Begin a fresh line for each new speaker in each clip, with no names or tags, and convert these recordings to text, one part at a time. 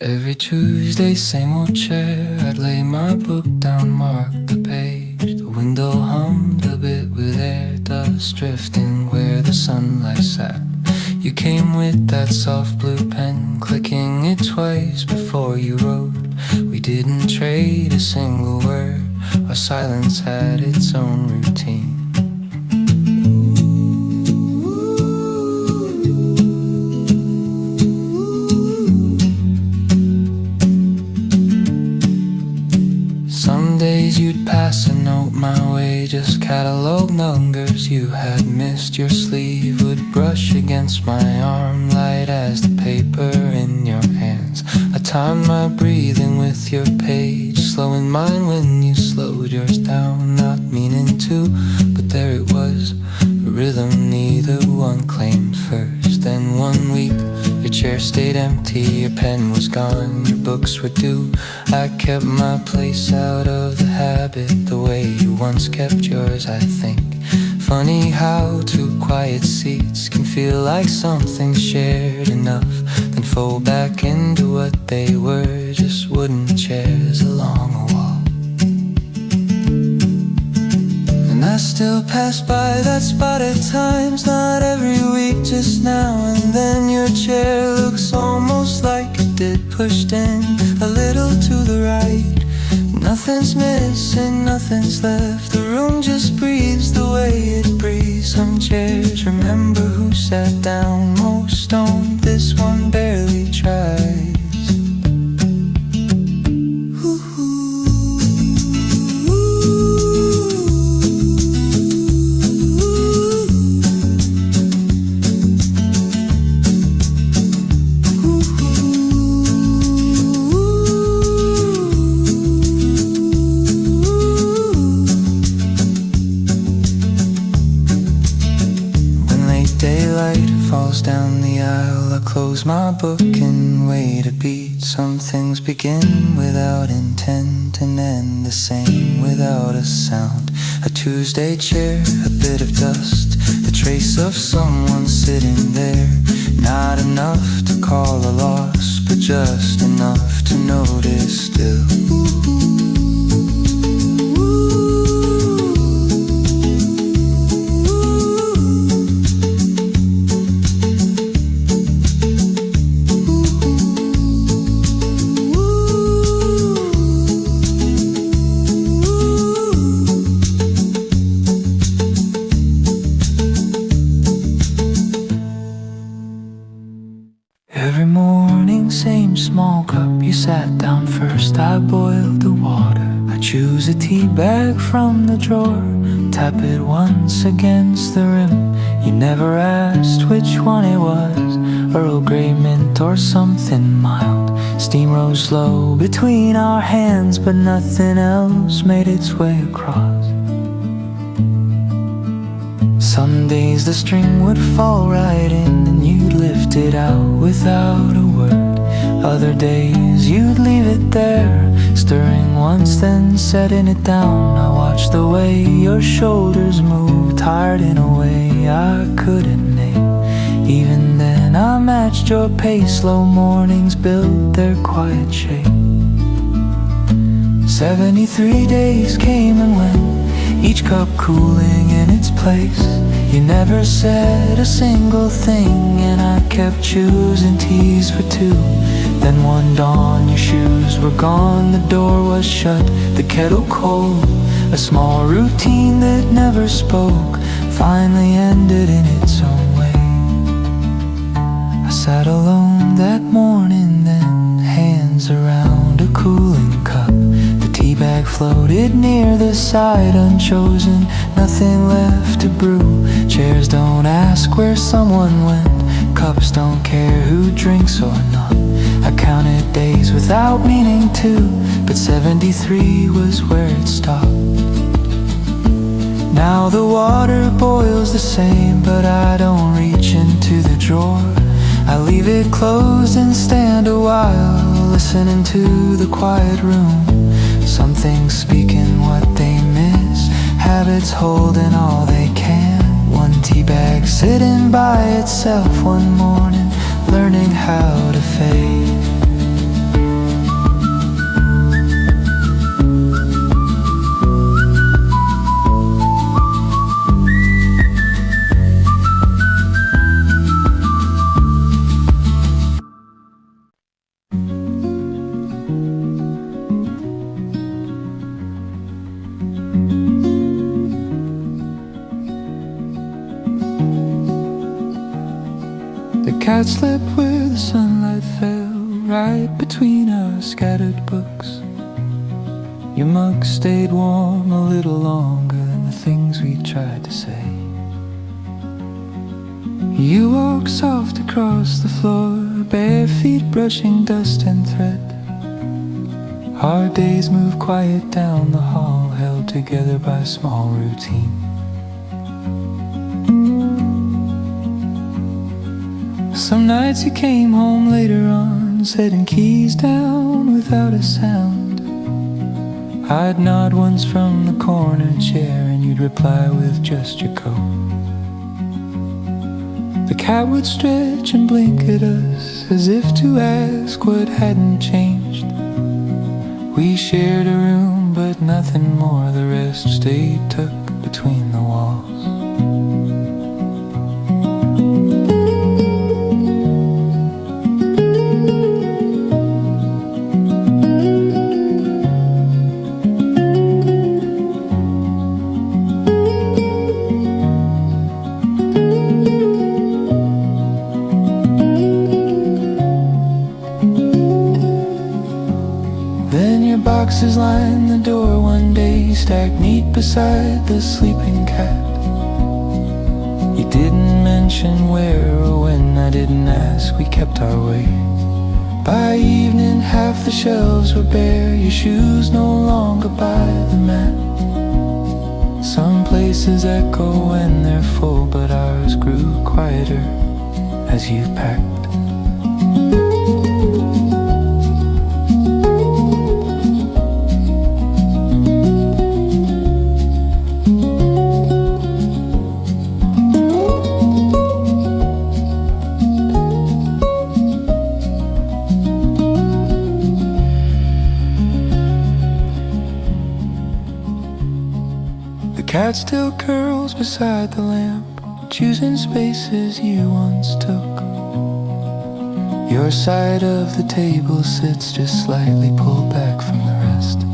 Every Tuesday, same old chair, I'd lay my book down, mark the page. The window hummed a bit with air, dust drifting where the sunlight sat. You came with that soft blue pen, clicking it twice before you wrote. We didn't trade a single word, our silence had its own routine. Some days you'd pass a note my way, just catalog numbers you had missed. Your sleeve would brush against my arm, light as the paper in your hands. I timed my breathing with your page, slowing mine when you slowed yours down. Not meaning to, but there it was, a rhythm neither one claimed first. Then one week your chair stayed empty, your pen was gone, your books were due. I kept my place out of the habit, the way you once kept yours, I think. Funny how two quiet seats can feel like something shared enough, then fold back into what they were, just wooden chairs along a wall. And I still pass by that spot at times, not every week, just now and then. Your chair looks almost like it did, pushed in a little to the right. Nothing's missing, nothing's left, the room just breathes the way it breathes. Some chairs remember who sat down most on, this one barely tries. Daylight falls down the aisle, I close my book and wait a beat. Some things begin without intent and end the same without a sound. A Tuesday chair, a bit of dust, the trace of someone sitting there. Not enough to call a loss, but just enough to notice still. Every morning, same small cup, you sat down first, I boiled the water. I choose a tea bag from the drawer, tap it once against the rim. You never asked which one it was, Earl Grey mint or something mild. Steam rose slow between our hands, but nothing else made its way across. Some days the string would fall right in and you'd lift it out without a word. Other days you'd leave it there, stirring once then setting it down. I watched the way your shoulders moved, tired in a way I couldn't name. Even then I matched your pace, slow mornings built their quiet shape. 73 days came and went, each cup cooling in its place. You never said a single thing and I kept choosing teas for two. Then one dawn your shoes were gone, the door was shut, the kettle cold. A small routine that never spoke finally ended in its own way. I sat alone that morning then, hands around a cooling cup. The tea bag floated near the side unchosen, nothing left to brew. Chairs don't ask where someone went, cups don't care who drinks or not. I counted days without meaning to, but 73 was where it stopped. Now the water boils the same, but I don't reach into the drawer. I leave it closed and stand a while, listening to the quiet room. Some things speaking what they miss, habits holding all they can. One tea bag sitting by itself one morning, learning how to fade. cat slept where the sunlight fell, right between our scattered books. Your mug stayed warm a little longer than the things we tried to say. You walked soft across the floor, bare feet brushing dust and thread. Our days moved quiet down the hall, held together by small routine. Some nights you came home later on, setting keys down without a sound. I'd nod once from the corner chair and you'd reply with just your coat. The cat would stretch and blink at us as if to ask what hadn't changed. We shared a room but nothing more, the rest stayed tucked between the walls. Boxes lined the door one day, stacked neat beside the sleeping cat. You didn't mention where or when, I didn't ask, we kept our way. By evening half the shelves were bare, your shoes no longer by the mat. Some places echo when they're full, but ours grew quieter as you packed. The cat still curls beside the lamp, choosing spaces you once took. Your side of the table sits just slightly pulled back from the rest.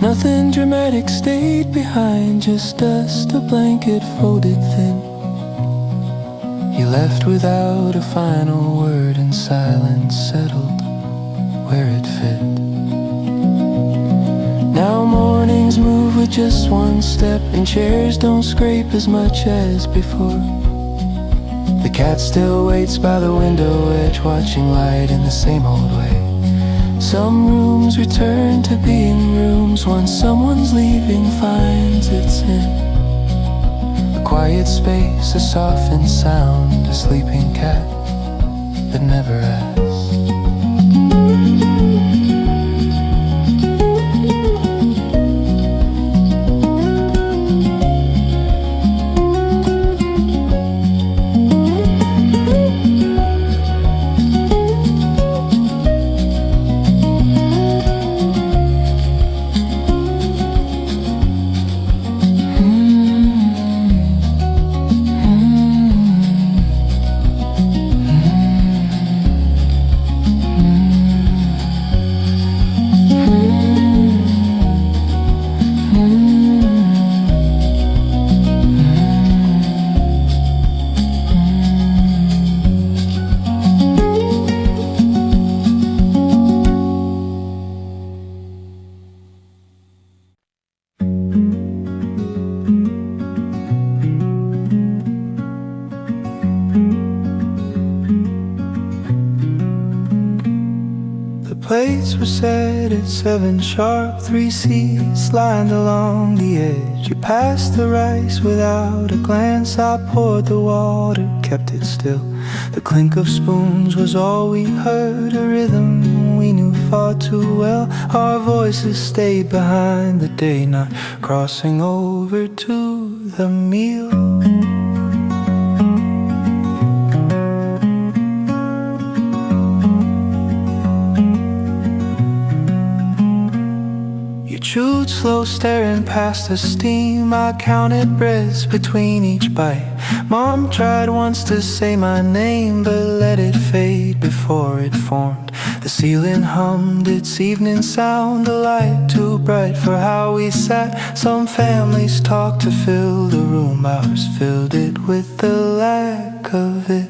Nothing dramatic stayed behind, just dust, a blanket folded thin. You left without a final word and silence settled where it fit. Now mornings move with just one step, and chairs don't scrape as much as before. The cat still waits by the window edge, watching light in the same old way. Some rooms return to being rooms once someone's leaving finds its in. A quiet space, a softened sound, a sleeping cat that never asks. Plates were set at 7 sharp, 3 seats lined along the edge. You passed the rice without a glance, I poured the water, kept it still. The clink of spoons was all we heard, a rhythm we knew far too well. Our voices stayed behind the day, not crossing over to the meal. Chewed slow, staring past the steam. I counted breaths between each bite. Mom tried once to say my name, but let it fade before it formed. The ceiling hummed its evening sound, the light too bright for how we sat. Some families talked to fill the room, ours filled it with the lack of it.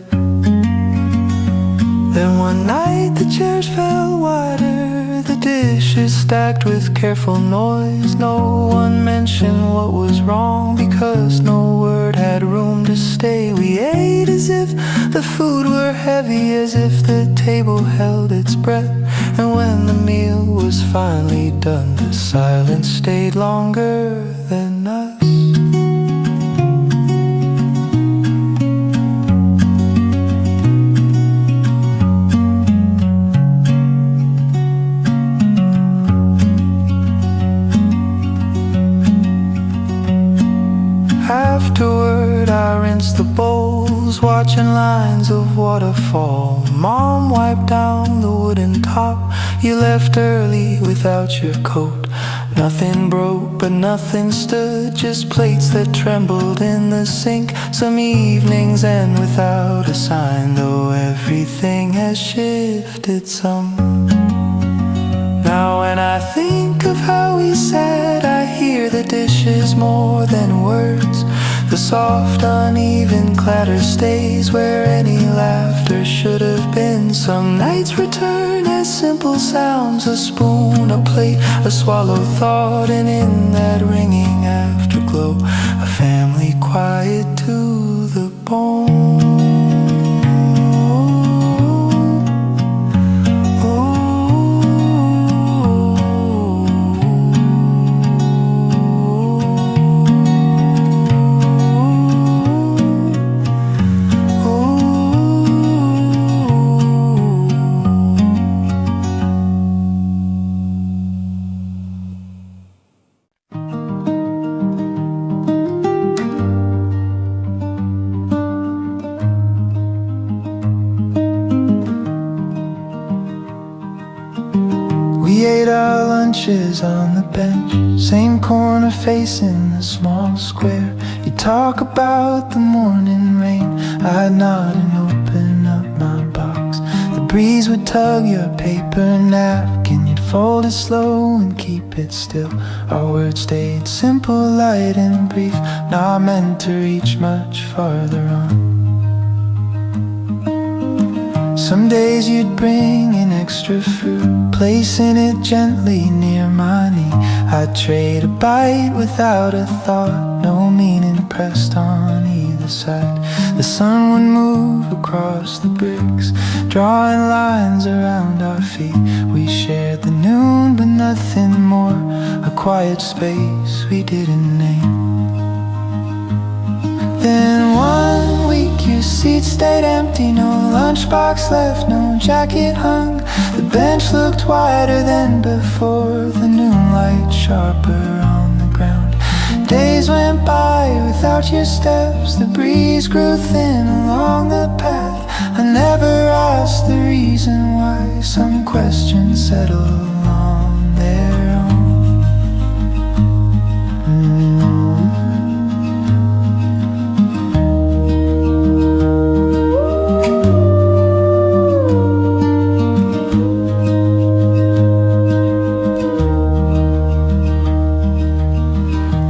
Then one night the chairs fell wider, the dishes stacked with careful noise. No one mentioned what was wrong, because no word had room to stay. We ate as if the food were heavy, as if the table held its breath. And when the meal was finally done, the silence stayed longer than us. Afterward I rinsed the bowls, watching lines of waterfall. Mom wiped down the wooden top. You left early without your coat. Nothing broke but nothing stood, just plates that trembled in the sink. Some evenings end without a sign, though everything has shifted some. Now when I think of how we sat, I hear the dishes more than words. The soft, uneven clatter stays where any laughter should have been. Some nights return as simple sounds, a spoon, a plate, a swallowed thought. And in that ringing afterglow, a family quiet to the bone. We ate our lunches on the bench, same corner facing the small square. You'd talk about the morning rain, I'd nod and open up my box. The breeze would tug your paper napkin, you'd fold it slow and keep it still. Our words stayed simple, light and brief, not meant to reach much farther on. Some days you'd bring in extra fruit, placing it gently near my knee. I'd trade a bite without a thought, no meaning pressed on either side. The sun would move across the bricks, drawing lines around our feet. We shared the noon but nothing more, a quiet space we didn't name. Then one week your seat stayed empty, no lunchbox left, no jacket hung. The bench looked wider than before, the noon light sharper on the ground. Days went by without your steps, the breeze grew thin along the path. I never asked the reason why, some questions settle on their own.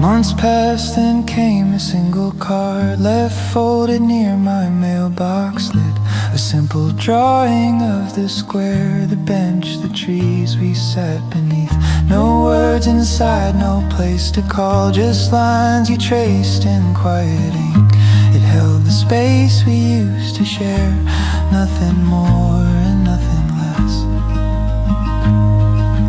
Months passed and came a single card, left folded near my mailbox lid. A simple drawing of the square, the bench, the trees we sat beneath. No words inside, no place to call, just lines you traced in quiet ink. It held the space we used to share, nothing more and nothing less.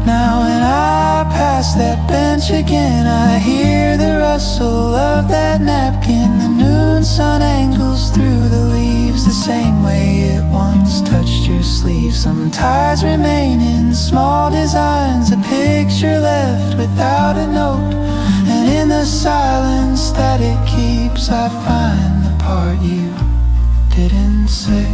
Now when I pass that bench again, I hear the rustle of that napkin. The noon sun angles through the leaves the same way it once touched your sleeve. Some ties remain in small designs, a picture left without a note. And in the silence that it keeps, I find the part you didn't say.